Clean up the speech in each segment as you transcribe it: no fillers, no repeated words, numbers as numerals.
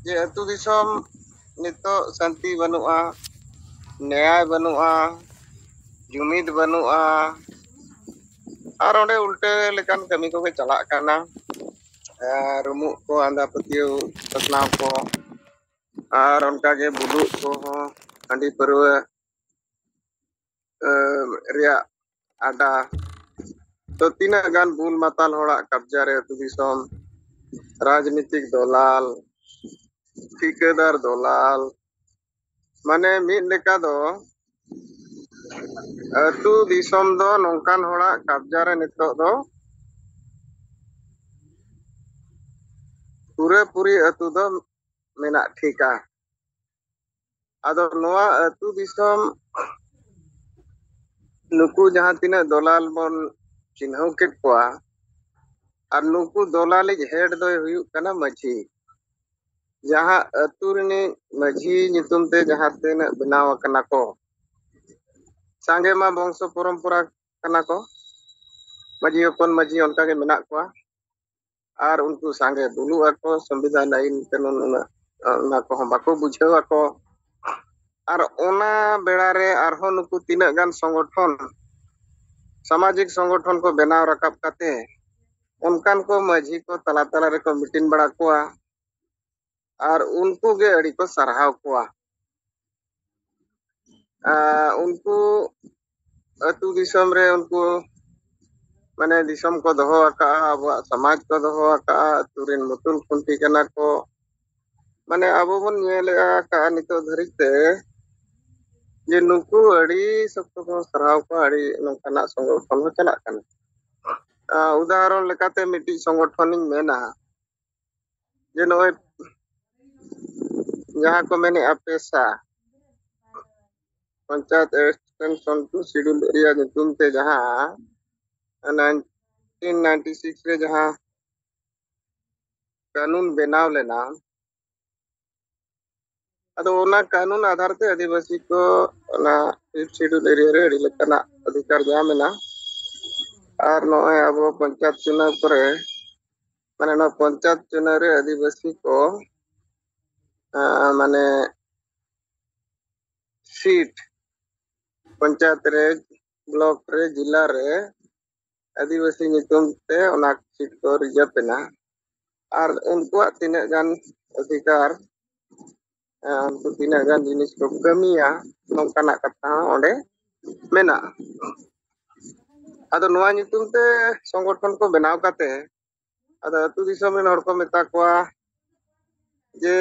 जे अतु दिसम नितो शांति बनुआ न्याय बनुआ जुमिद बनुआ और ओंडे उल्टे लेकान कमी को चला काना रुमु को आंधा पतियो पसनाव को और उनका के बुलु को हांडी परवा रिया आडा तो तीना गान बुल माताल होड़ा कब्जा रे अतु दिसम राजनीतिक दलाल ठिकेदार दलाल माने मिद लेका दो अतु दिसम दो नौकान होड़ा कब्जा रे नितो दो पूरे पूरी अतु दो मेना ठिका आदो नोआ अतु दिसम नुकु जहां तीना दलाल बन चिन्हव के कोआ और नुकु दलालिक हेड दो हुयुक कना मझी जहां अतु रिनी मझी नितुम ते जहां तीना बनाव कना को सांगे मा वंश परंपरा कना को मझी अपन मझी उनका के मेना कोआ और उनको सांगे बुलु ako संविधान आइन कानून ना को बाको बुझाव ako और ओना बेड़ा रे आरहो नुकु तीना गान संगठन सामाजिक संगठन को बनाव रकाब काते उनकान को मझी को तला तला रे को मीटिंग बड़ा कोआ और उनको गे अड़ी को सरहाव कोआ उनको अतु दिसम रे उनको माने दिसम को दोहो आका अब समाज को दोहो आका तुरिन मुतुल खुंटी कना को माने अब बन नेले आका नितो धरिते जे नुकु अड़ी सब को सरहाव को अड़ी नोकाना संगठन हो चला कना उदाहरण लेकाते मिटी संगठन मेना जे नोय जहां को मैंने अपेसा panchayat extension to schedule area नितुम ते जहां 1996 रे जहां कानून बनाव लेना अदो ओना कानून आधार ते आदिवासी को ना शेड्यूल एरिया रे अड़ी लेकाना अधिकार जामेना और नोय अब पंचायत चुनाव करे माने ना पंचायत चुनाव रे आदिवासी को माने सीट पंचायत रे ब्लॉक रे जिला रे आदिवासी नितुम ते ओना सीट को रिजर्व पेना और उनको तीना गान अधिकार उनको तीना गान जिनिस को कमिया नोकाना कथा ओंडे मेना आदो नोआ नितुम ते संगठन को बनाव काते आदो अतु दिसम रेन हर को मेता कोआ जे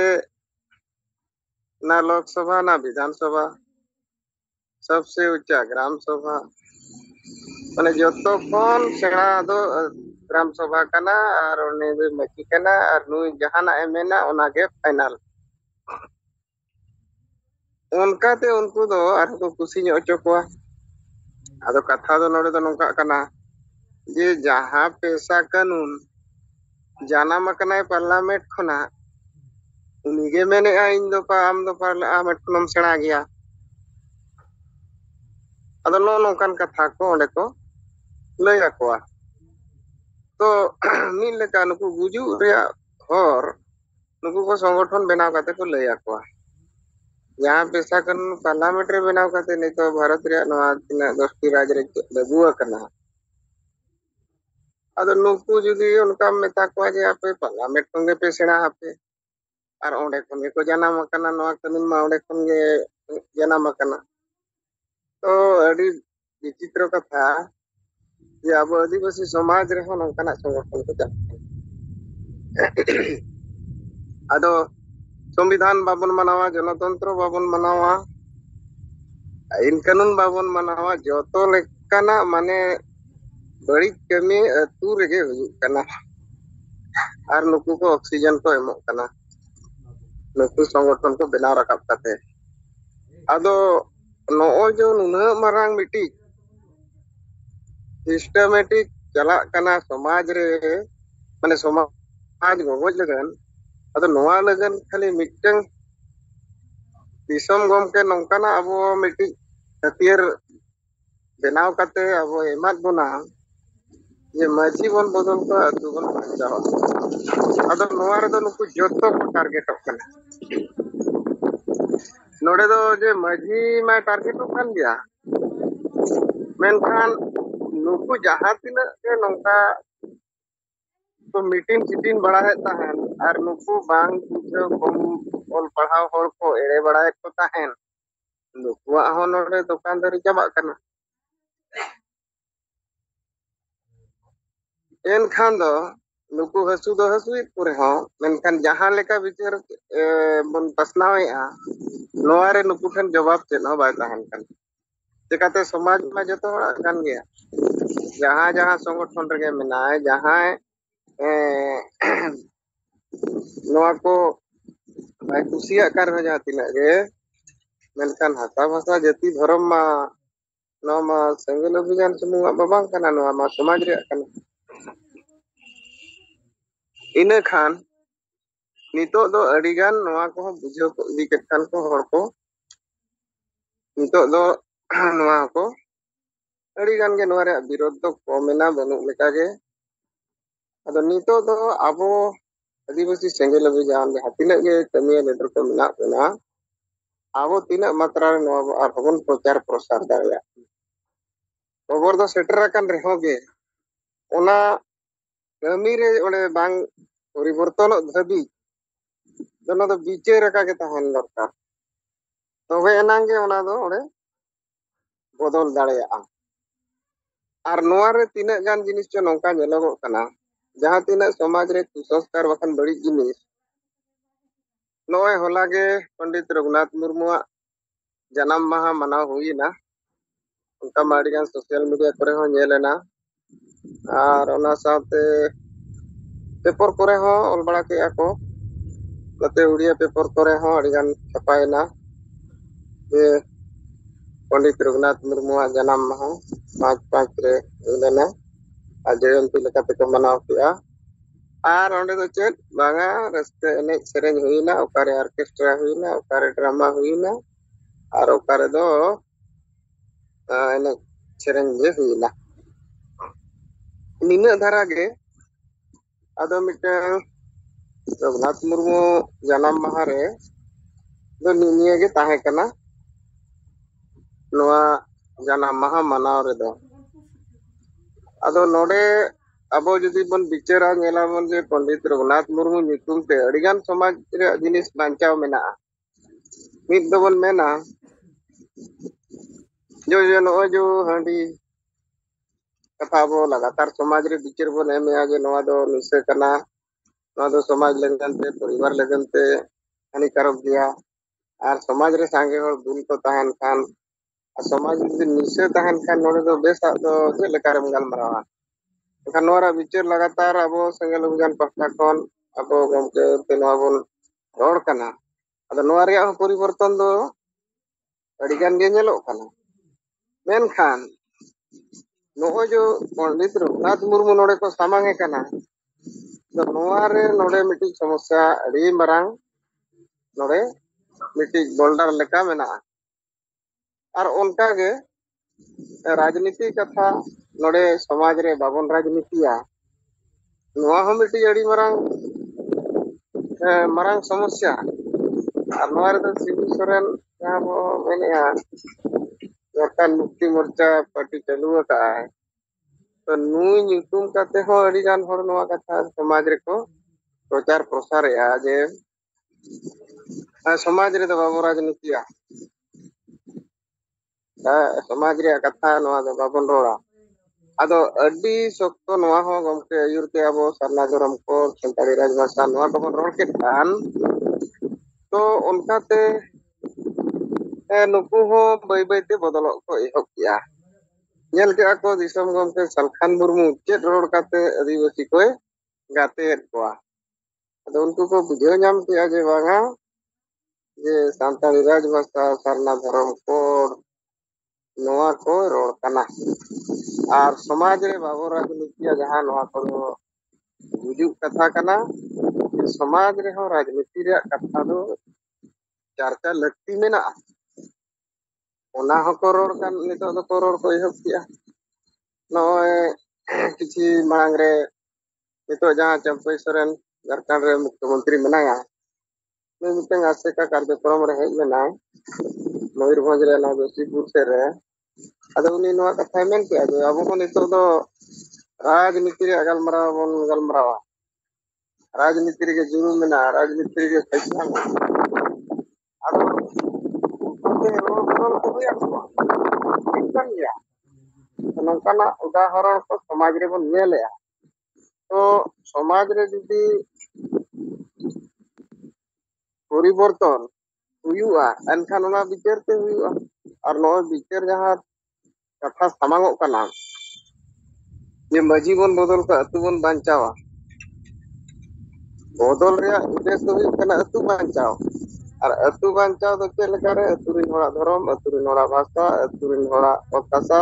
ना लोकसभा ना विधानसभा सबसे ऊंचा ग्राम सभा माने जतो कोन सेना दो ग्राम सभा कना और उनी दो मची कना और नुई जहाना एमेना ओना के फाइनल उनका ते उनको दो आर को खुशी ᱧᱚᱜ ᱚᱪᱚ ᱠᱚᱣᱟ आदो कथा दो नोडे दो नोंका कना जे जहां पेशा कानून जाना मकनाय पार्लियामेंट खना उनीगे मेने इन दो आम दो पार्लियामेंट खनम सेना गया आदो नो नोंकान कथा को ओंडे को लय आकोआ तो मिल लेका नुकु गुजु रिया हर नुकु को संगठन बनाव काते को लय आकोआ यहाँ पेशा कानून पार्लियामेंट रे बनाव काते नहीं तो भारत रे नवा तिना 10टी राज्य रे लागू करना आदो नुकु जुदी उनका मेता को जे आपे पार्लियामेंट संगे पे सेना आपे और ओंडे खन को जाना मकना नवा कानून मा ओंडे खन गे जाना मकना तो अड़ी विचित्र कथा जे अब आदिवासी समाज रे हन नोकाना संगठन को जा आदो संविधान बाबन मनावा जनतंत्र बाबन मनावा आइन कानून बाबन मनावा जतो लेकाना माने बड़ी कमी अतु रेगे हुयुक कना और नुकु को ऑक्सीजन को एमोक कना नुकु संगठन को बनाव रकाब काते आदो नोओ जो नुना मारांग मिटी सिस्टमेटिक चला कना समाज रे माने समाज गगोज लगन आदो नोआ लगन खाली मिटंग दिसम गमके नोंकाना अबो मिटी हथियार बनाव काते अबो एमात बोना ये माझी बन बदल को अतु बन बांचावा ᱟᱫᱚ ᱱᱚᱣᱟ ᱨᱮᱫᱚ ᱱᱩᱠᱩ ᱡᱚᱛᱚ ᱠᱚ ᱴᱟᱨᱜᱮᱴᱚᱜ ᱠᱟᱱᱟ ᱱᱚᱰᱮ ᱫᱚ ᱡᱮ ᱢᱟᱹᱡᱷᱤ ᱢᱟᱭ ᱴᱟᱨᱜᱮᱴᱚᱜ ᱠᱟᱱ ᱜᱮᱭᱟ ᱢᱮᱱᱠᱷᱟन नुकु जहाँ तिनाक के नौका तो मीटिंग सिटिंग बढ़ाए ताहन और नुकु बांग बुझे कम ऑल पढ़ाव हर को एड़े बढ़ाए को ताहन नुकुआ हो नोडे दुकानदारी चाबाक कना एनखान दो नुकु हसु दो हसुइत पुरे हो मेनखान जहाँ लेका विचार बन पसनावेआ नोआरे नुकु ठन जवाब चेन हो बाय ताहन कन चिकाते समाज में जतो हड़ा कान गया जहाँ जहाँ संगठन रगे मेनाय जहाँ नोआ को भाई कुसिया कर हो जाती ना गे मेनखान हाता भाषा जाति धर्म मा नोआ मा संगल अभियान समूह बाबांग कना नोआ मा समाज रे कना इने खान नितो दो अडिगान नोआ को बुझाव को इदी केखान को हर को नितो दो नोआ को अडिगान के नोआ रे विरोध तो कोमेना बनु लेका गे अदो नितो दो आबो आदिवासी संगल अभियान जहाँ तिनाक गे कमिया लेटर को मेना बना आबो तिनाक मात्रा रे नोआ आर हबन प्रचार प्रसार दाड़िया खबर दो सेटर अकन रेहो गे ओना कमी रे ओले बांग परिवर्तन धाबी दोनो दो विचार रखा के तहन दरकार तबे एनांगे ओना दो ओले बदल दाड़िया और नोआ रे तिनाक गान जिनिस चो नौका नेलोगो कना जहाँ तिनाक समाज रे कुसंस्कार बखन बड़ी जिनिस नोए होला गे पंडित रघुनाथ मुर्मुआ जन्म माहा मनाव हुईना उनका माड़ीगान सोशल मीडिया करे हो नेलेना और ओना साथे पेपर करे हो ऑल बड़ा के को नते उड़िया पेपर करे हो अड़ीगान छपायना जे पंडित रघुनाथ मुर्मुआ जन्म माहा 5/5 रे हुईना आ जयंती लेकाते को मनाव किया और ओंडे दो चेत बांगा रस्ते एने सेरेन हुईना ओकारे ऑर्केस्ट्रा हुईना ओकारे ड्रामा हुईना और ओकारे दो एने सेरेन जे हुईना निना धारा गे आदो मिटे रघुनाथ मुर्मू जन्म माहा रे दो निनिया गे ताहे कना नोआ जन्म माहा मनाव रे दो आदो नोडे अब जुदी बन बिचारा नेला बन जे पंडित रघुनाथ मुर्मू नितुम ते अड़ीगान समाज रे जिनिस बांचाव मेना मित दो बन मेना जो जो हांडी कथा बो लगातार समाज रे बिचार बन एमे जे नोआ दो निसे कना नोआ दो समाज लगन ते परिवार लगन ते हानिकारक दिया और समाज रे सांगे हर दुल को तहन खान समाज जुदी निसे तहन खान नोडे दो बेसा दो जे लेकारम गलमरावा एखान नोरा विचार लगातार अब संगल अभियान पक्का कोन अब गमके ते नोआ बन रोड कना अदो नोआ रे परिवर्तन दो अड़ीगान गे नेलोग कना मेनखान नो जो पंडित रघुनाथ मुर्मू नोडे को सामांगे कना तो नोआ रे नोडे मिटी समस्या अड़ी मरांग नोडे मिटी बोल्डर लेका मेना और उनका गे राजनीति कथा नोडे समाज रे बाबन राजनीतिया नोआ हो मिटी अड़ी मरांग मरांग समस्या और नोआ रे दो शिबू सोरेन जहाँ बो मेनेया सरकार मुक्ति मोर्चा पार्टी चालू का है तो नुई नितुम काते हो अड़ीगान हर नोआ कथा समाज रे को प्रचार प्रसार या जे समाज रे दो बाबो राजनीतिया समाज रे कथा नोआ दो बाबन रोड़ा आदो अड्डी सख्तो नोआ हो गमके अयुरते अब सरना धर्म को संताली राजभाषा नोआ को रोड के खान तो उनकाते नुकु हो बाई बाईते बदल को एहब किया नेल के को दिसम गमके सलखान मुर्मू चेत रोड काते आदिवासी को गाते कोआ अदो उनको को बुझे नाम किया जे बांगा जे संताली राजभाषा सरना धर्म को नोआ को रोड कना और समाज रे बाबो राजनीतिया जहाँ नोआ को बुजुग कथा कना समाज रे हो राजनीति रे कथा दो चर्चा लगती मेना ओना हो को रोड कन नितो दो को रोड को एहब किया नोए किछि मांग रे Nito jahan Champai Soren Jharkhand re Mukhyamantri menaya. Ini miteng ASEKA कार्यक्रम re hej lena Mayurbhanj re na Besipur se re. Ado uni noa kathay men ke ado abo ko nito do rajniti re galmaraw bon galmarawa. Rajniti re juru mena rajniti re faisla ado ote rol rol ko huya ko kan ya. Nongkana udaharon ko samaj re bon nyelea. तो समाज रे जुदी परिवर्तन हुआ एनखान ओना विचार ते हुआ और नो विचार जहां कथा सामांगो कना जे मजी बन बदल का अतु बन बांचावा बदल रे उद्देश्य दो हुई कना अतु बांचाव और अतु बांचाव दो चेक लेकारे अतु रिन होड़ा धर्म अतु रिन होड़ा भाषा अतु रिन होड़ा अकाशा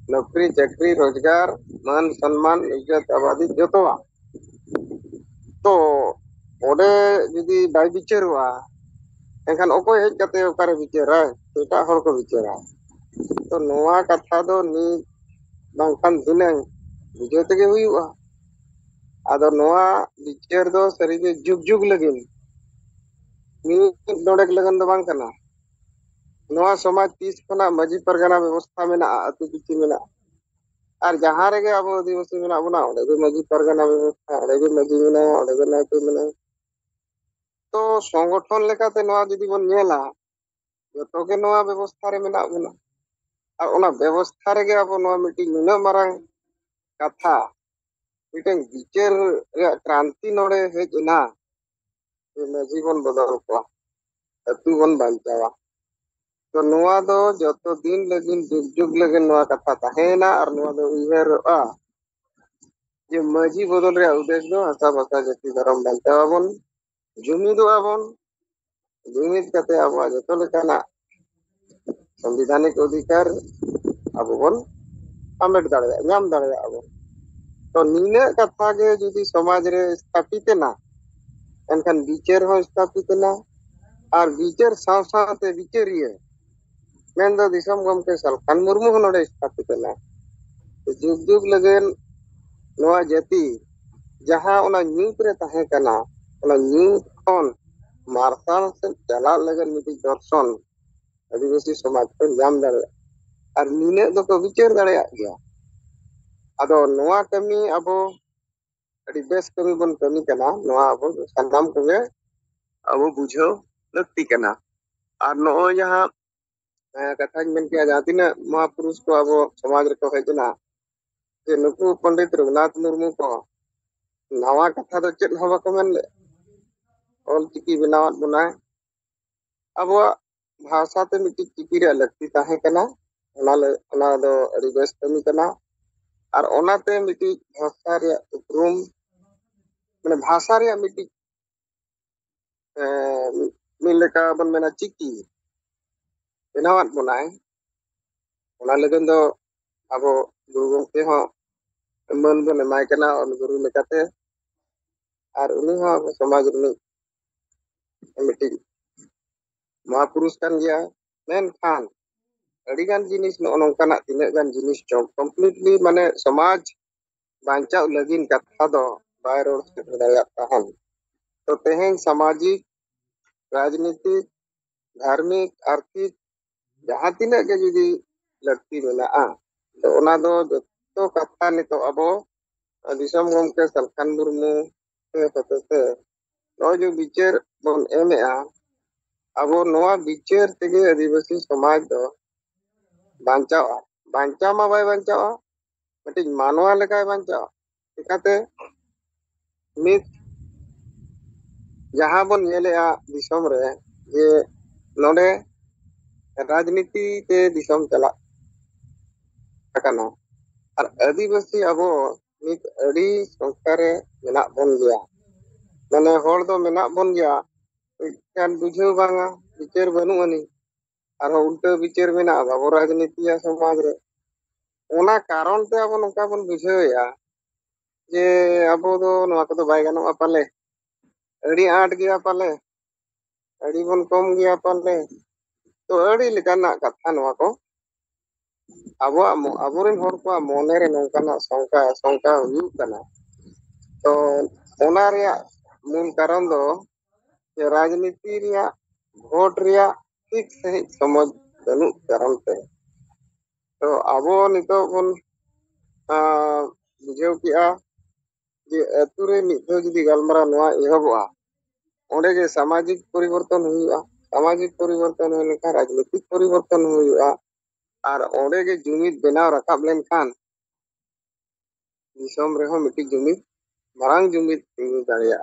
नौकरी चाकरी रोजगार मान सम्मान इज्जत आबादी जतवा तो ओडे जुदी बाय विचारवा एनखान ओको हेज कते ओकारे विचारा एटा हर को विचारा तो नोआ कथा दो नि बांखान दिनंग बुझे तेगे हुआ आदो नोआ विचार दो सरीगे जुग जुग लगिन नि डोडेक लगन दो बांग कना नोआ समाज 30 खना मजी परगना व्यवस्था मेना अतु पिछि मेना और जहां रेगे अब आदिवासी मेना बना ओडे गे मजी परगना व्यवस्था ओडे गे मजी मेना ओडे गे नायके मेना तो संगठन लेकाते नोआ जदि बन नेला जतो गे नोआ व्यवस्था रे मेना बना और ओना व्यवस्था रेगे अब नोआ मिटि नुना मारंग कथा मिटन विचार रे क्रांति नोडे हेजना जीवन बदल को अतु बन बांचावा तो नोआ दो जतो दिन लगिन जुग जुग लगिन नोआ कथा ताहेना और नोआ दो उयहरआ जे मजी बदल रे उद्देश्य दो हसा भाषा जाति धर्म बांचावा बन जुमिदोआ बन जुमिद कते आबो जतो लेकाना संविधानिक अधिकार आबो बन हामेट दाड़े नाम दाड़े आबो तो नीने कथा के जुदी समाज रे स्थापित ना एनखान विचार हो स्थापित ना और विचार साव सावते विचारिए मेन दो दिसम गमके सलखान मुर्मू नोडे स्थापित ना तो जुग जुग लगेन नोआ जाति जहां ओना न्यूट रे ताहे कना ओना न्यूट खन मार्शल से चला लगन मिटी दर्शन आदिवासी समाज को नाम दाड़े और नीने दो को विचार दाड़े गया आदो नोआ कमी अबो अड़ी बेस कमी बन कमी कना नोआ अबो सानाम कोगे अबो बुझो लगती कना और नो जहां कथा मेन के जहां तीना महापुरुष को अबो समाज रे को हेजना जे नुकु पंडित रघुनाथ मुर्मू को नवा कथा दो चेत हो बाको मेन ले ऑल चिकी बनावत बनाए अबो भाषा ते मिटी चिकी रे लगती ताहे कना ओना दो अड़ी बेस कमी कना और ओनाते मिटी भाषा रे उपरूम माने भाषा रे मिटी मिलेका बन मेना चिकी बनावत बनाए ओना लगन दो अबो गुरु गंके हो मन बन एमाय कना और गुरु लेकाते और उनी हो अबो समाज रे मिटी महापुरुष कान गया मेन खान अड़ीगान जिनिस नोंकाना तिने गान जिनिस चो कंप्लीटली माने समाज बांचा लगिन कथा दो बाय रोड से दाया ताहन तो तेहेन सामाजिक राजनीतिक धार्मिक आर्थिक जहां तिने के जुदी लगती मेना तो ओना दो जतो कथा नितो अबो दिसम गमके सलखान मुर्मू से हतते नो जो विचार बन एमेआ अब नोआ विचार तेगे आदिवासी समाज दो बांचावा बांचा मा बाय बांचावा मटी मानवा लेकाय बांचावा चिकाते मित जहां बन नेलेआ दिसम रे जे नोडे राजनीति ते दिसम चला कना और आदिवासी अब मित अड़ी संस्था रे मेना बन गया माने होड़ दो मेना बन गया kan बुझे बांगा विचार बनु अनि और उल्टा विचार मेना बाबो राजनीति या समाज रे ओना कारण ते अब नोका बन बुझेया जे अबो दो नोआ को बाय गानो पाले अड़ी आट गया पाले अड़ी बन कम गया पाले तो अड़ी लेकाना कथा नोआ को अब अबोरेन होर को मोने रे नोकाना शंका शंका हुयु कना तो ओना रेया मूल कारण दो राजनीति रेया भोट रेया ठीक सही समझ बनू कारण ते तो आबो नितो बन बुझेव किया जे अतु रे मिद धाव जुदी गलमारा नोआ एहबोआ ओंडे जे सामाजिक परिवर्तन हुआ सामाजिक परिवर्तन होने का राजनीतिक परिवर्तन हुआ और ओंडे जे जुमिद बनाव रकाब लेनखान दिसम रेहो मिट्टी जुमिद मारांग जुमिद तिंगु दाड़िया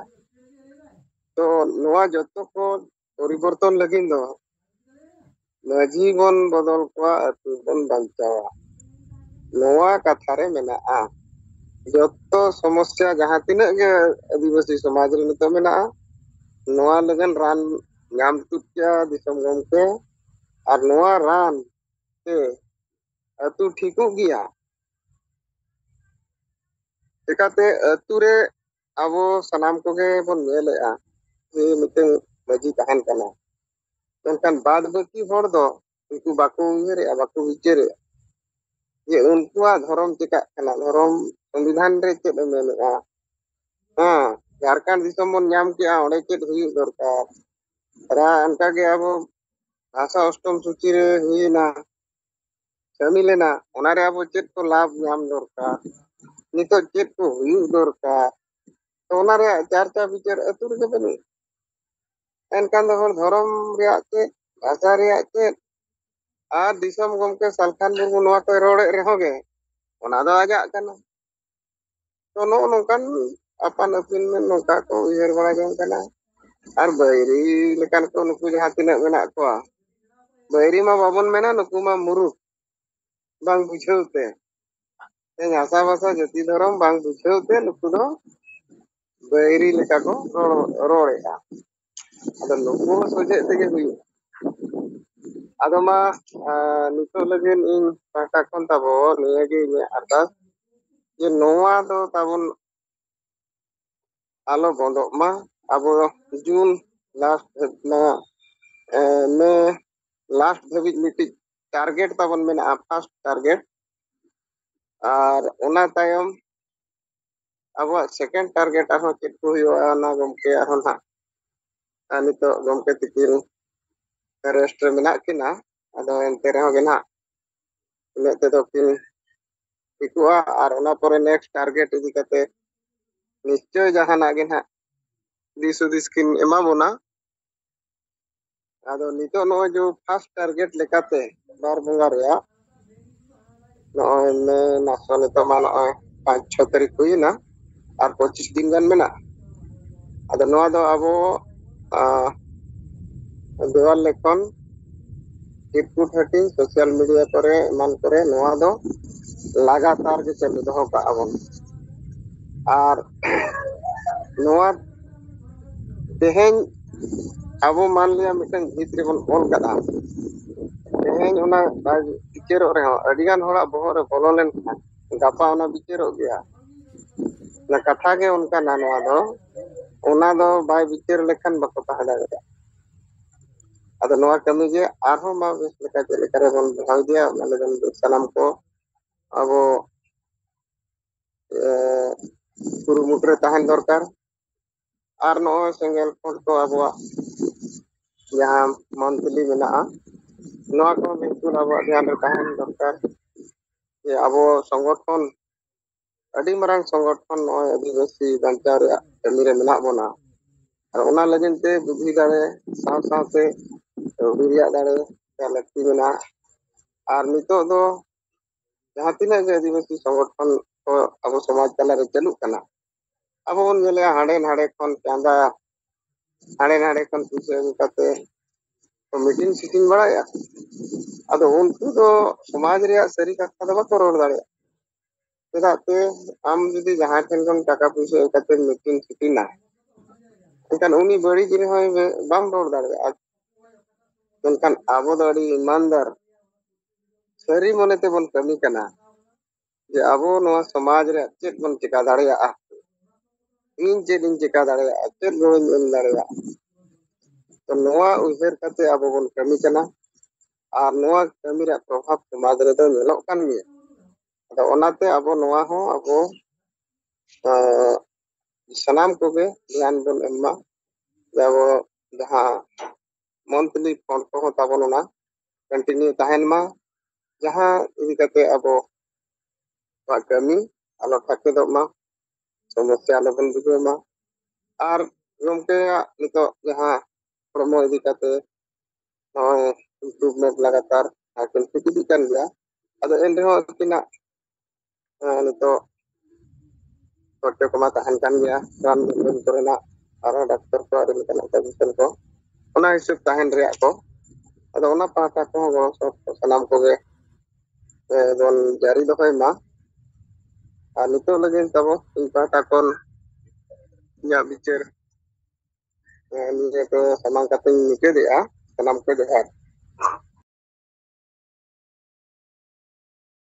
तो नोआ जतो को परिवर्तन लगिन दो माजी बन बदल को अतु बन बांचावा नोआ कथा रे मेनाआ जतो समस्या जहां तिना गे आदिवासी समाज रे नितो मेनाआ नोआ लगन रान नाम तुत्या दिसम गमके और नोआ रान ते अतु ठीकु गिया चिकाते अतु रे अबो सनाम कोगे बन नेलेआ जे मिटें मजी तहन कना मेनखान बाद बाकी हर दो उनको बाको उयरे बाको विचारे जे उनकुआ धर्म चिका कना धर्म संविधान रे चेद मेनेआ हां झारखंड दिसम बन नाम किया ओंडे चेद हुई दरकार रा अनका गे अबो भाषा अष्टम सूची रे हुईना शामिल लेना ओनारे अबो चेद को लाभ नाम दरकार नितो चेद को हुई दरकार तो ओनारे चर्चा विचार अतु रे बनी एनकान दो हर धर्म रे चेद भाषा रे चेद और दिसम गमके सालखान मुर्मू नोआ को रोड़े रेहोगे ओना दो आजा कना तो नो नोकान अपन अपिन में नोका को उयर बड़ा जंग कना और बैरी लेकान को नुकु जहां तिना मेना को बैरी मा बाबन मेना नुकु मा मुरु बांग बुझावते ए आशा भाषा जाति धर्म बांग बुझावते नुकु दो बैरी लेका को रोड़ेगा अदो नुकु सोजे तेगे हुई अदो मा नितो लगिन इन पाटा कोन ताबो नियगे में अरदास जे नोआ दो ताबन आलो बंदोक मा अबो जून लास्ट ना मे लास्ट धाबी मिट्टी टारगेट ताबन मेना फर्स्ट टारगेट और ओना तायम अब सेकेंड टारगेट आरो चेक को हुआ ना गमके आरो ना नितो गमके तिकिन रेस्ट रे मेना किना अदो एनते रहो गे ना इने ते दो किन टिकुआ और ओना परे नेक्स्ट टारगेट इदी कते निश्चय जहाना गे ना दिस उदिस किन एमा बोना अदो नितो नो जो फर्स्ट टारगेट लेकाते बार बंगा रेया नो मे मासो नितो मा नो 5-6 तारीख हुईना और 25 दिन गान मेना अदो नोआ दो अबो देवाल लेखन टिपकुट हटिंग सोशल मीडिया करे मान करे नोआ दो लगातार के चलू दो का अबन और नोआ तेहेन अबो मान लिया मिटन भीतर बन ऑल कदा तेहेन ओना बिचारो रे अडिगान होड़ा बहो रे बोलो लेन गापा ओना बिचारो गया ना कथा के उनका ना नोआ दो ओना दो बाय बिचार लेखन बको ताहा दाड़े अदो नोआ कमी जे आरो मा बेस लेका जे लेका रे बन भाव दिया ओना लगन सलाम को अबो कुरुमुट रे तहन दरकार और नो सेंगल कोड को अबो जहां मंथली मेना नोआ को बिल्कुल अबो ध्यान रे तहन दरकार जे अबो संगठन अडी मरांग संगठन नो आदिवासी बांचाव रे कमी रे मेना बोना और ओना लगन ते बुद्धि दाड़े साथ साथे उड़िया दाड़े या लगती मेना और नितो दो जहां तिना गे आदिवासी संगठन को अबो समाज तला रे चलू कना अब बन गेले हाड़े नाड़े खन चांदा हाड़े नाड़े खन पुसे कते तो मीटिंग सीटिंग बड़ाया अदो उनको तो समाज रे सरी कथा दो बको रोड दाड़े चेदाते आम जुदी जहां ठेन खन टाका पुसे कते मीटिंग सीटिंग ना एनखान उनी बड़ी जिन होय बाम रोड दाड़े एनखान आबो दो अड़ी ईमानदार सरी मनेते बन कमी कना जे अबो नोआ समाज रे चेत बन चिका दाड़ेया इन चेद इन चिका दाड़ेया चेद गोइन एम दाड़ेया तो नोआ उजर कते अबो बन कमी कना और नोआ कमी रे प्रभाव समाज रे दो नेलोक कान गे अदो ओनाते अबो नोआ हो अबो ᱥᱟᱱᱟᱢ ᱠᱚᱜᱮ ᱫᱷᱮᱭᱟᱱ ᱵᱚᱱ ᱮᱢ ᱢᱟ ᱟᱵᱚ ᱡᱟᱦᱟᱸ ᱢᱚᱱᱛᱷᱞᱤ ᱯᱷᱚᱱᱰ ᱠᱚᱦᱚᱸ ᱛᱟᱵᱚᱱ ᱚᱱᱟ ᱠᱚᱱᱴᱤᱱᱤᱭᱩ ᱛᱟᱦᱮᱱ ᱢᱟ ᱡᱟᱦᱟᱸ ᱤᱫᱤ ᱠᱟᱛᱮ ᱟᱵᱚ ᱠᱟᱹᱢᱤ ᱟᱞᱚ ᱛᱟᱠᱮᱫᱚᱜ ᱢᱟ ᱥᱚᱢᱚᱥᱥᱟ ᱟᱞᱚᱵᱚᱱ ᱵᱩᱡᱷᱟᱹᱣ ᱢᱟ ᱟᱨ ᱜᱚᱢᱠᱮᱭᱟᱜ ᱱᱤᱛᱚᱜ ᱡᱟᱦᱟᱸ ᱦᱚᱲᱢᱚ ᱤᱫᱤ ᱠᱟᱛᱮ ᱱᱚᱜᱼᱚᱭ ᱤᱢᱯᱨᱩᱵᱷᱢᱮᱱᱴ ᱞᱟᱜᱟᱛᱟᱨ ᱟᱨᱠᱤᱱ ᱴᱷᱤᱠ ᱤᱫᱤᱜ ᱠᱟᱱ ᱜᱮᱭᱟ ᱟᱫᱚ ᱮᱱᱨᱮᱦᱚᱸ ᱩᱱᱠᱤᱱᱟᱜ ᱱᱤᱛᱚᱜ ᱠᱷᱚᱨᱪᱟ ᱠᱚᱢᱟ ᱛᱟᱦᱮᱱ ᱠᱟᱱ ᱜᱮᱭᱟ ᱨᱟᱱ ᱢᱩᱨᱜᱟᱹᱱ ᱠᱚᱨᱮᱱᱟᱜ ᱟᱨᱦᱚᱸ ᱰᱟᱠᱛᱟᱨ ᱠᱚ ᱟᱹᱰᱤ ᱞᱮᱠᱟᱱᱟᱜ ᱠᱚᱢᱤᱥᱚᱱ ko ᱚᱱᱟ ᱦᱤᱥᱟᱹᱵ ᱛᱟᱦᱮᱱ ᱨᱮᱭᱟᱜ ᱠᱚ ᱟᱫᱚ ᱚᱱᱟ ᱯᱟᱦᱴᱟ ᱠᱚᱦᱚᱸ ᱜᱚᱲᱚ ᱥᱚᱯᱚᱦᱚᱫ ᱥᱟᱱᱟᱢ ᱠᱚᱜᱮ ᱵᱚᱱ ᱡᱟᱹᱨᱤ ᱫᱚᱦᱚᱭ ᱢᱟ ᱟᱨ ᱱᱤᱛᱚᱜ ᱞᱟᱹᱜᱤᱫ ᱛᱟᱵᱚ ᱤᱧ ᱯᱟᱦᱴᱟ ᱠᱷᱚᱱ ᱤᱧᱟᱹᱜ ᱵᱤᱪᱟᱹᱨ ᱱᱤᱭᱟᱹ ᱠᱚ ᱥᱟᱢᱟᱝ ᱠᱟᱛᱮᱧ ᱢᱩᱪᱟᱹᱫᱮᱜᱼᱟ ᱥᱟᱱᱟᱢ ᱠᱚ ᱡᱚᱦᱟᱨ